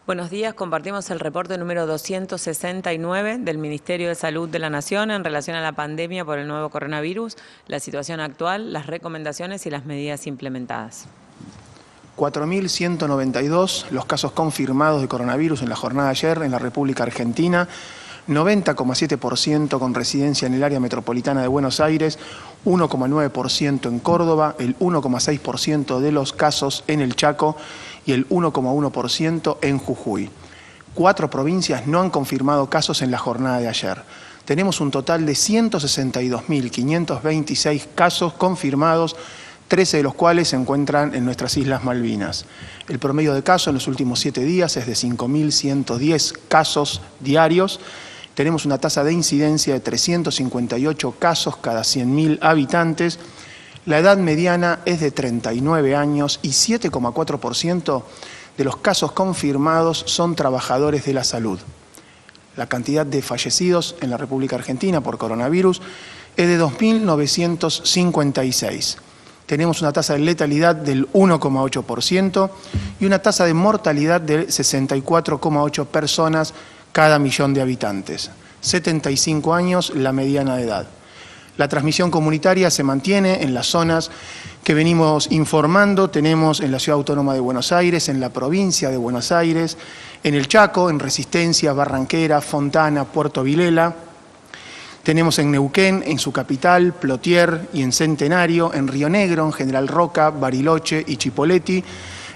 Buenos días, compartimos el reporte número 269 del Ministerio de Salud de la Nación en relación a la pandemia por el nuevo coronavirus, la situación actual, las recomendaciones y las medidas implementadas. 4.192 los casos confirmados de coronavirus en la jornada de ayer en la República Argentina, 90,7% con residencia en el área metropolitana de Buenos Aires, 1,9% en Córdoba, el 1,6% de los casos en el Chaco y el 1,1% en Jujuy. 4 provincias no han confirmado casos en la jornada de ayer. Tenemos un total de 162.526 casos confirmados, 13 de los cuales se encuentran en nuestras Islas Malvinas. El promedio de casos en los últimos 7 días es de 5.110 casos diarios. Tenemos una tasa de incidencia de 358 casos cada 100.000 habitantes. La edad mediana es de 39 años y 7,4% de los casos confirmados son trabajadores de la salud. La cantidad de fallecidos en la República Argentina por coronavirus es de 2.956. Tenemos una tasa de letalidad del 1,8% y una tasa de mortalidad de 64,8 personas cada millón de habitantes. 75 años la mediana de edad. La transmisión comunitaria se mantiene en las zonas que venimos informando. Tenemos en la Ciudad Autónoma de Buenos Aires, en la provincia de Buenos Aires, en el Chaco, en Resistencia, Barranquera, Fontana, Puerto Vilela. Tenemos en Neuquén, en su capital, Plotier y en Centenario, en Río Negro, en General Roca, Bariloche y Chipoleti,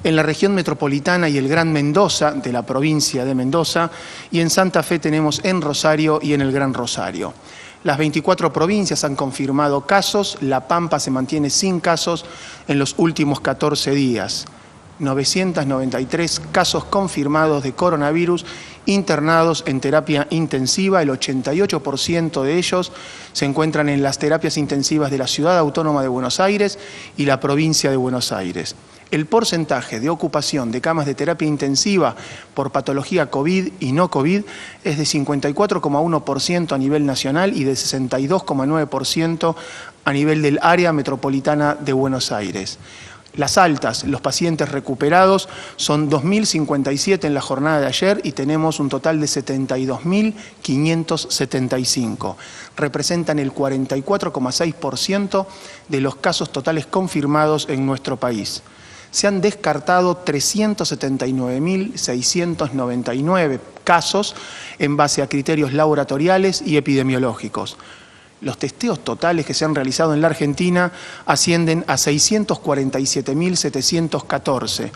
en la región metropolitana y el Gran Mendoza, de la provincia de Mendoza, y en Santa Fe tenemos en Rosario y en el Gran Rosario. Las 24 provincias han confirmado casos, La Pampa se mantiene sin casos en los últimos 14 días. 993 casos confirmados de coronavirus internados en terapia intensiva, el 88% de ellos se encuentran en las terapias intensivas de la Ciudad Autónoma de Buenos Aires y la provincia de Buenos Aires. El porcentaje de ocupación de camas de terapia intensiva por patología COVID y no COVID es de 54,1% a nivel nacional y de 62,9% a nivel del área metropolitana de Buenos Aires. Las altas, los pacientes recuperados, son 2.057 en la jornada de ayer y tenemos un total de 72.575. Representan el 44,6% de los casos totales confirmados en nuestro país. Se han descartado 379.699 casos en base a criterios laboratoriales y epidemiológicos. Los testeos totales que se han realizado en la Argentina ascienden a 647.714.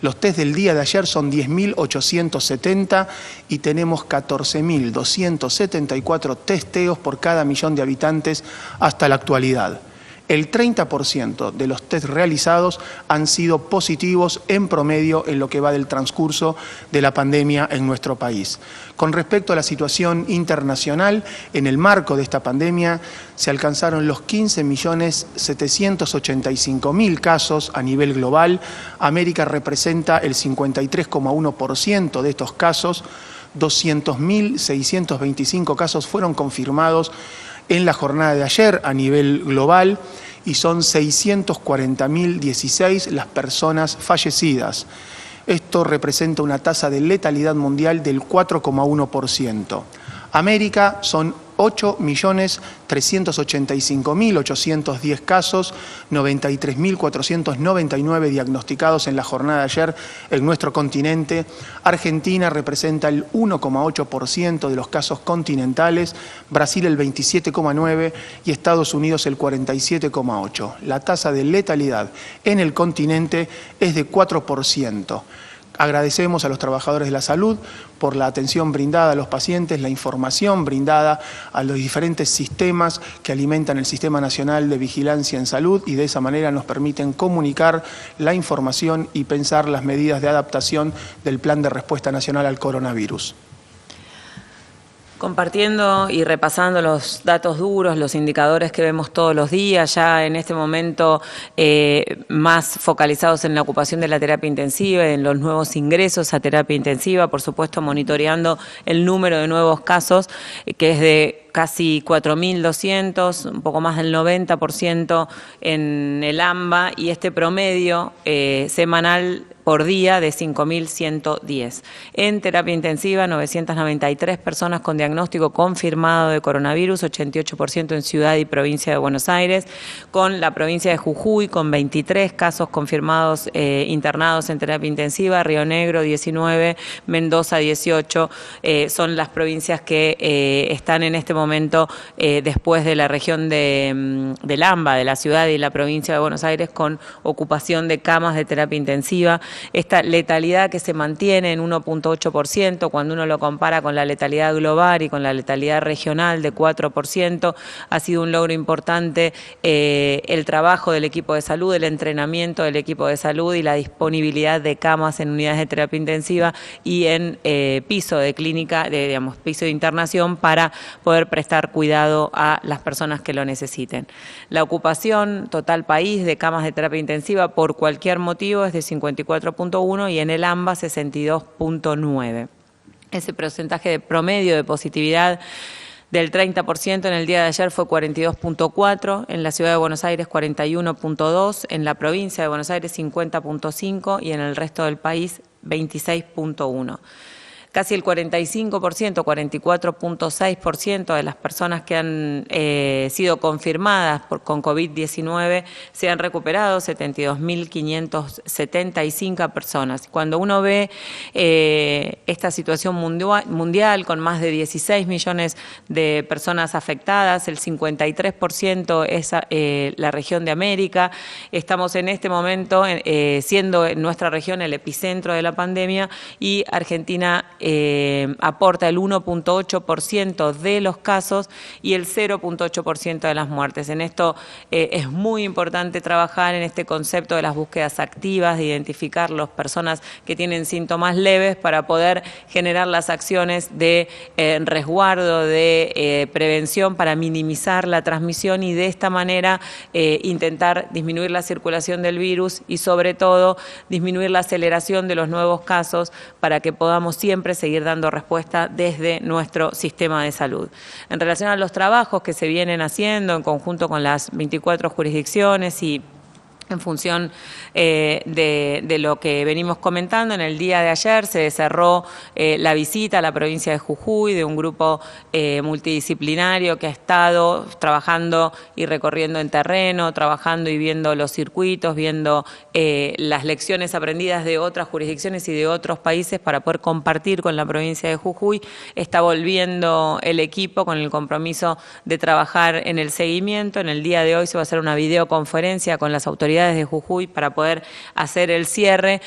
Los test del día de ayer son 10.870 y tenemos 14.274 testeos por cada millón de habitantes hasta la actualidad. El 30% de los test realizados han sido positivos en promedio en lo que va del transcurso de la pandemia en nuestro país. Con respecto a la situación internacional, en el marco de esta pandemia se alcanzaron los 15.785.000 casos a nivel global. América representa el 53,1% de estos casos. 200.625 casos fueron confirmados en la jornada de ayer a nivel global y son 640.016 las personas fallecidas. Esto representa una tasa de letalidad mundial del 4,1%. América son 8.385.810 casos, 93.499 diagnosticados en la jornada de ayer en nuestro continente. Argentina representa el 1,8% de los casos continentales, Brasil el 27,9% y Estados Unidos el 47,8%. La tasa de letalidad en el continente es de 4%. Agradecemos a los trabajadores de la salud por la atención brindada a los pacientes, la información brindada a los diferentes sistemas que alimentan el Sistema Nacional de Vigilancia en Salud y de esa manera nos permiten comunicar la información y pensar las medidas de adaptación del Plan de Respuesta Nacional al Coronavirus. Compartiendo y repasando los datos duros, los indicadores que vemos todos los días, ya en este momento más focalizados en la ocupación de la terapia intensiva, en los nuevos ingresos a terapia intensiva, por supuesto monitoreando el número de nuevos casos, que es de casi 4.200, un poco más del 90% en el AMBA, y este promedio semanal por día de 5.110. En terapia intensiva, 993 personas con diagnóstico confirmado de coronavirus, 88% en ciudad y provincia de Buenos Aires, con la provincia de Jujuy con 23 casos confirmados internados en terapia intensiva, Río Negro 19, Mendoza 18, son las provincias que están en este momento después de la región del AMBA, de la ciudad y la provincia de Buenos Aires, con ocupación de camas de terapia intensiva. Esta letalidad que se mantiene en 1.8%, cuando uno lo compara con la letalidad global y con la letalidad regional de 4%, ha sido un logro importante el trabajo del equipo de salud, el entrenamiento del equipo de salud y la disponibilidad de camas en unidades de terapia intensiva y en piso de clínica, piso de internación, para poder prestar cuidado a las personas que lo necesiten. La ocupación total país de camas de terapia intensiva por cualquier motivo es de 54.1 y en el AMBA 62.9. Ese porcentaje de promedio de positividad del 30% en el día de ayer fue 42.4, en la ciudad de Buenos Aires 41.2, en la provincia de Buenos Aires 50.5 y en el resto del país 26.1. Casi el 45%, 44.6% de las personas que han sido confirmadas con COVID-19 se han recuperado, 72.575 personas. Cuando uno ve esta situación mundial con más de 16 millones de personas afectadas, el 53% es la región de América. Estamos en este momento siendo nuestra región el epicentro de la pandemia y Argentina aporta el 1.8% de los casos y el 0.8% de las muertes. En esto es muy importante trabajar en este concepto de las búsquedas activas, de identificar las personas que tienen síntomas leves para poder generar las acciones de resguardo, de prevención para minimizar la transmisión y de esta manera intentar disminuir la circulación del virus y sobre todo disminuir la aceleración de los nuevos casos para que podamos siempre seguir dando respuesta desde nuestro sistema de salud. En relación a los trabajos que se vienen haciendo en conjunto con las 24 jurisdicciones y en función de lo que venimos comentando, en el día de ayer se cerró la visita a la provincia de Jujuy de un grupo multidisciplinario que ha estado trabajando y recorriendo en terreno, trabajando y viendo los circuitos, viendo las lecciones aprendidas de otras jurisdicciones y de otros países para poder compartir con la provincia de Jujuy. Está volviendo el equipo con el compromiso de trabajar en el seguimiento. En el día de hoy se va a hacer una videoconferencia con las autoridades de Jujuy para poder hacer el cierre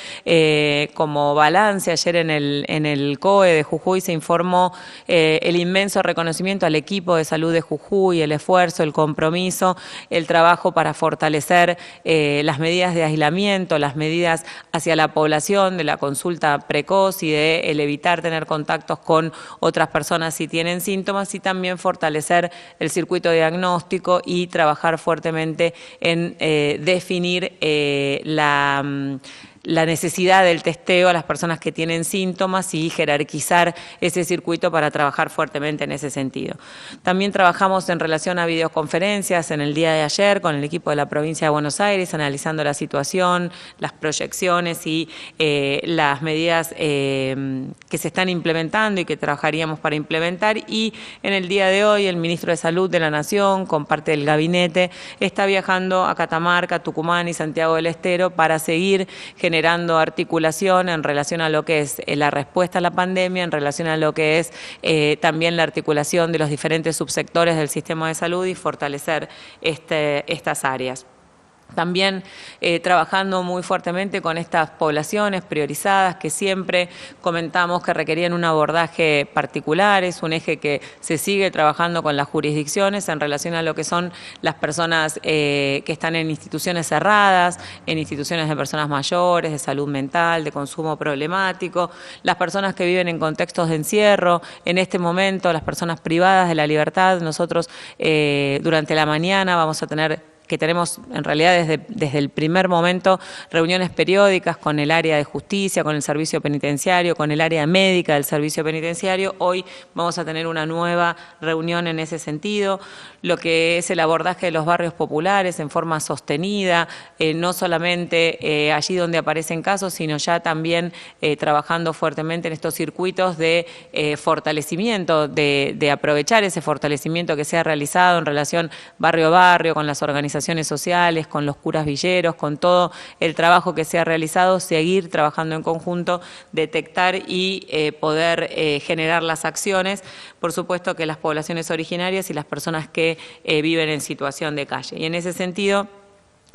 como balance. Ayer en el COE de Jujuy se informó el inmenso reconocimiento al equipo de salud de Jujuy, el esfuerzo, el compromiso, el trabajo para fortalecer las medidas de aislamiento, las medidas hacia la población de la consulta precoz y de el evitar tener contactos con otras personas si tienen síntomas, y también fortalecer el circuito diagnóstico y trabajar fuertemente en definir la necesidad del testeo a las personas que tienen síntomas y jerarquizar ese circuito para trabajar fuertemente en ese sentido. También trabajamos en relación a videoconferencias en el día de ayer con el equipo de la provincia de Buenos Aires, analizando la situación, las proyecciones y las medidas que se están implementando y que trabajaríamos para implementar. Y en el día de hoy el ministro de Salud de la Nación, con parte del gabinete, está viajando a Catamarca, Tucumán y Santiago del Estero para seguir generando articulación en relación a lo que es la respuesta a la pandemia, en relación a lo que es también la articulación de los diferentes subsectores del sistema de salud y fortalecer estas áreas. También trabajando muy fuertemente con estas poblaciones priorizadas que siempre comentamos que requerían un abordaje particular. Es un eje que se sigue trabajando con las jurisdicciones en relación a lo que son las personas que están en instituciones cerradas, en instituciones de personas mayores, de salud mental, de consumo problemático, las personas que viven en contextos de encierro. En este momento, las personas privadas de la libertad. Nosotros durante la mañana vamos a tener que tenemos en realidad desde el primer momento reuniones periódicas con el área de justicia, con el servicio penitenciario, con el área médica del servicio penitenciario. Hoy vamos a tener una nueva reunión en ese sentido, lo que es el abordaje de los barrios populares en forma sostenida, no solamente allí donde aparecen casos, sino ya también trabajando fuertemente en estos circuitos de fortalecimiento, de aprovechar ese fortalecimiento que se ha realizado en relación barrio a barrio, con las organizaciones sociales, con los curas villeros, con todo el trabajo que se ha realizado, seguir trabajando en conjunto, detectar y poder generar las acciones, por supuesto que las poblaciones originarias y las personas que viven en situación de calle. Y en ese sentido,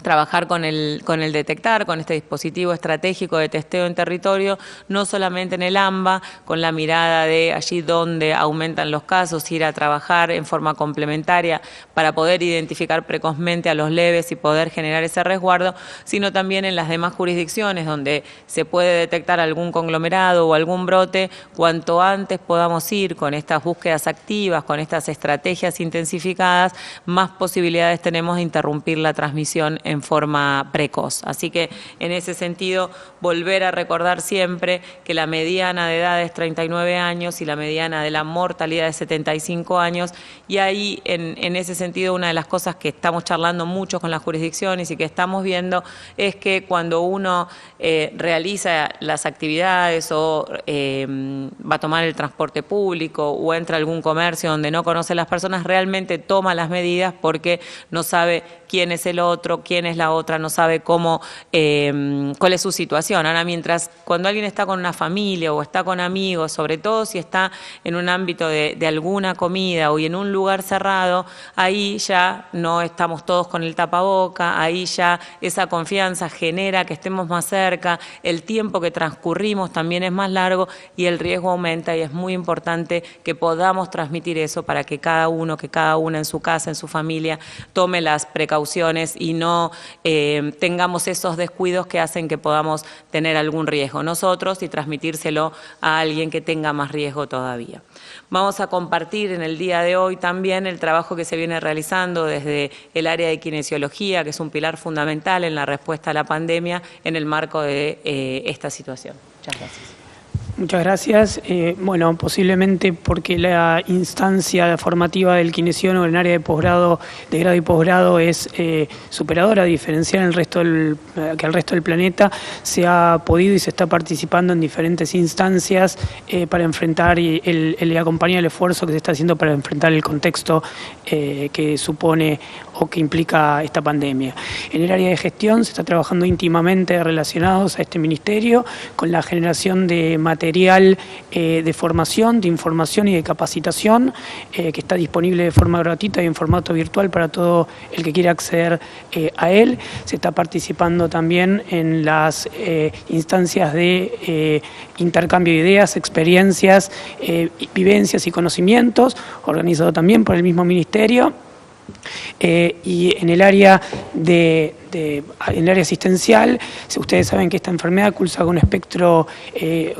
trabajar con el detectar, con este dispositivo estratégico de testeo en territorio, no solamente en el AMBA, con la mirada de allí donde aumentan los casos, ir a trabajar en forma complementaria para poder identificar precozmente a los leves y poder generar ese resguardo, sino también en las demás jurisdicciones donde se puede detectar algún conglomerado o algún brote, cuanto antes podamos ir con estas búsquedas activas, con estas estrategias intensificadas, más posibilidades tenemos de interrumpir la transmisión en forma precoz. Así que en ese sentido, volver a recordar siempre que la mediana de edad es 39 años y la mediana de la mortalidad es 75 años, y ahí en ese sentido una de las cosas que estamos charlando mucho con las jurisdicciones y que estamos viendo es que cuando uno realiza las actividades o va a tomar el transporte público o entra a algún comercio donde no conoce a las personas, realmente toma las medidas porque no sabe quién es el otro, quién es la otra, no sabe cómo, cuál es su situación. Ahora, mientras cuando alguien está con una familia o está con amigos, sobre todo si está en un ámbito de alguna comida o en un lugar cerrado, ahí ya no estamos todos con el tapaboca, ahí ya esa confianza genera que estemos más cerca, el tiempo que transcurrimos también es más largo y el riesgo aumenta, y es muy importante que podamos transmitir eso para que cada uno, que cada una en su casa, en su familia, tome las precauciones y no tengamos esos descuidos que hacen que podamos tener algún riesgo nosotros y transmitírselo a alguien que tenga más riesgo todavía. Vamos a compartir en el día de hoy también el trabajo que se viene realizando desde el área de kinesiología, que es un pilar fundamental en la respuesta a la pandemia en el marco de esta situación. Muchas gracias. Muchas gracias. Bueno, posiblemente porque la instancia formativa del kinesiólogo en el área de posgrado, de grado y posgrado, es superadora, a diferencia del resto que el resto del planeta, se ha podido y se está participando en diferentes instancias para enfrentar y acompañar el esfuerzo que se está haciendo para enfrentar el contexto que supone o que implica esta pandemia. En el área de gestión se está trabajando íntimamente relacionados a este ministerio con la generación de material de formación, de información y de capacitación que está disponible de forma gratuita y en formato virtual para todo el que quiera acceder a él. Se está participando también en las instancias de intercambio de ideas, experiencias, vivencias y conocimientos, organizado también por el mismo ministerio. Y en el área en el área asistencial, ustedes saben que esta enfermedad cursa con un espectro,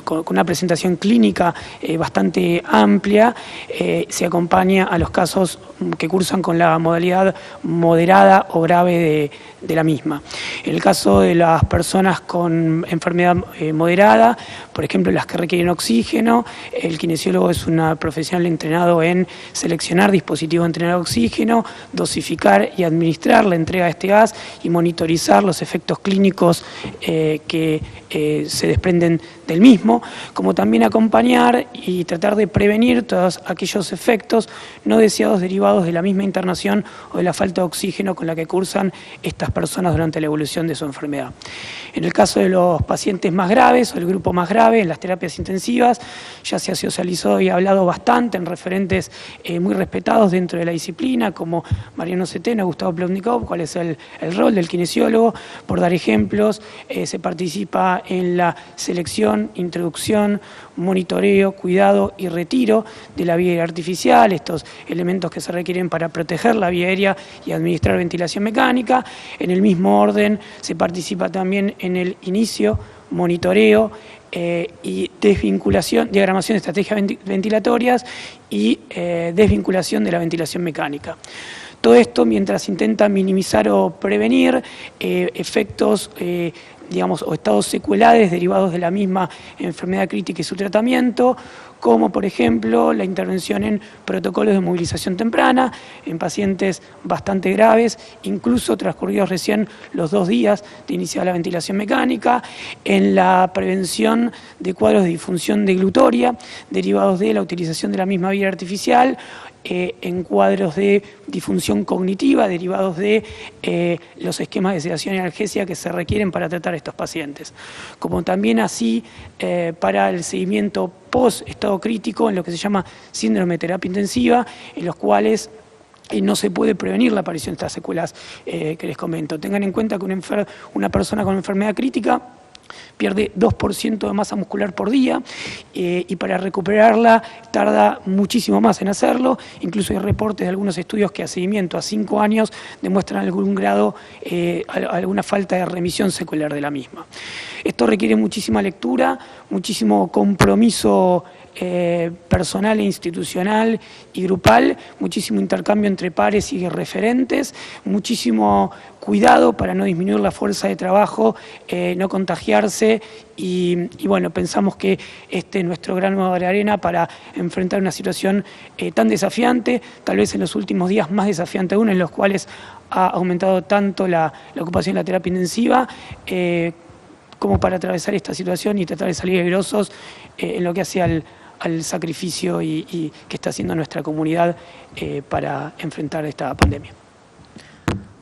con una presentación clínica bastante amplia, se acompaña a los casos que cursan con la modalidad moderada o grave de la misma. En el caso de las personas con enfermedad moderada, por ejemplo las que requieren oxígeno, el kinesiólogo es un profesional entrenado en seleccionar dispositivos de entrenar oxígeno, dosificar y administrar la entrega de este gas y monitorizar los efectos clínicos que se desprenden del mismo, como también acompañar y tratar de prevenir todos aquellos efectos no deseados derivados de la misma internación o de la falta de oxígeno con la que cursan estas personas durante la evolución de su enfermedad. En el caso de los pacientes más graves o el grupo más grave, en las terapias intensivas, ya se ha socializado y hablado bastante en referentes muy respetados dentro de la disciplina, como Mariano Setena, Gustavo Plotnikov, cuál es el rol del kinesiólogo. Por dar ejemplos, se participa en la selección, introducción, monitoreo, cuidado y retiro de la vía aérea artificial, estos elementos que se requieren para proteger la vía aérea y administrar ventilación mecánica. En el mismo orden se participa también en el inicio, monitoreo y desvinculación, diagramación de estrategias ventilatorias y desvinculación de la ventilación mecánica. Todo esto mientras intenta minimizar o prevenir efectos digamos, o estados secuelares derivados de la misma enfermedad crítica y su tratamiento, como por ejemplo la intervención en protocolos de movilización temprana, en pacientes bastante graves, incluso transcurridos recién los 2 días de iniciar la ventilación mecánica, en la prevención de cuadros de disfunción deglutoria derivados de la utilización de la misma vía artificial, en cuadros de disfunción cognitiva derivados de los esquemas de sedación y analgesia que se requieren para tratar a estos pacientes, como también así para el seguimiento post-estado crítico en lo que se llama síndrome de terapia intensiva, en los cuales no se puede prevenir la aparición de estas secuelas que les comento. Tengan en cuenta que una persona con enfermedad crítica pierde 2% de masa muscular por día y para recuperarla tarda muchísimo más en hacerlo. Incluso hay reportes de algunos estudios que a seguimiento a 5 años demuestran algún grado, alguna falta de remisión secular de la misma. Esto requiere muchísima lectura, muchísimo compromiso personal e institucional y grupal, muchísimo intercambio entre pares y referentes, muchísimo cuidado para no disminuir la fuerza de trabajo, no contagiarse y bueno, pensamos que este es nuestro grano de arena para enfrentar una situación tan desafiante, tal vez en los últimos días más desafiante aún, en los cuales ha aumentado tanto la ocupación de la terapia intensiva, como para atravesar esta situación y tratar de salir airosos en lo que hace al sacrificio y que está haciendo nuestra comunidad para enfrentar esta pandemia.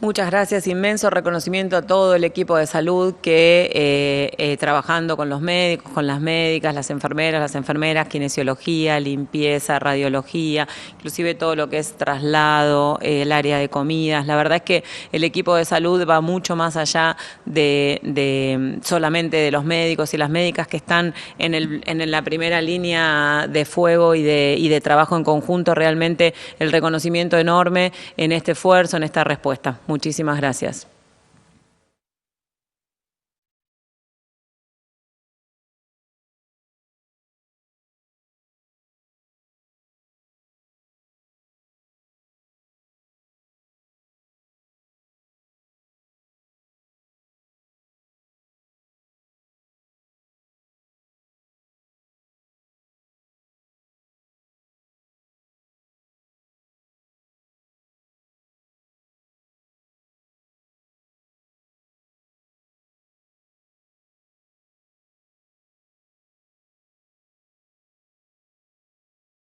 Muchas gracias, inmenso reconocimiento a todo el equipo de salud que trabajando con los médicos, con las médicas, las enfermeras, kinesiología, limpieza, radiología, inclusive todo lo que es traslado, el área de comidas. La verdad es que el equipo de salud va mucho más allá de solamente de los médicos y las médicas que están en la primera línea de fuego y de trabajo en conjunto. Realmente el reconocimiento enorme en este esfuerzo, en esta respuesta. Muchísimas gracias.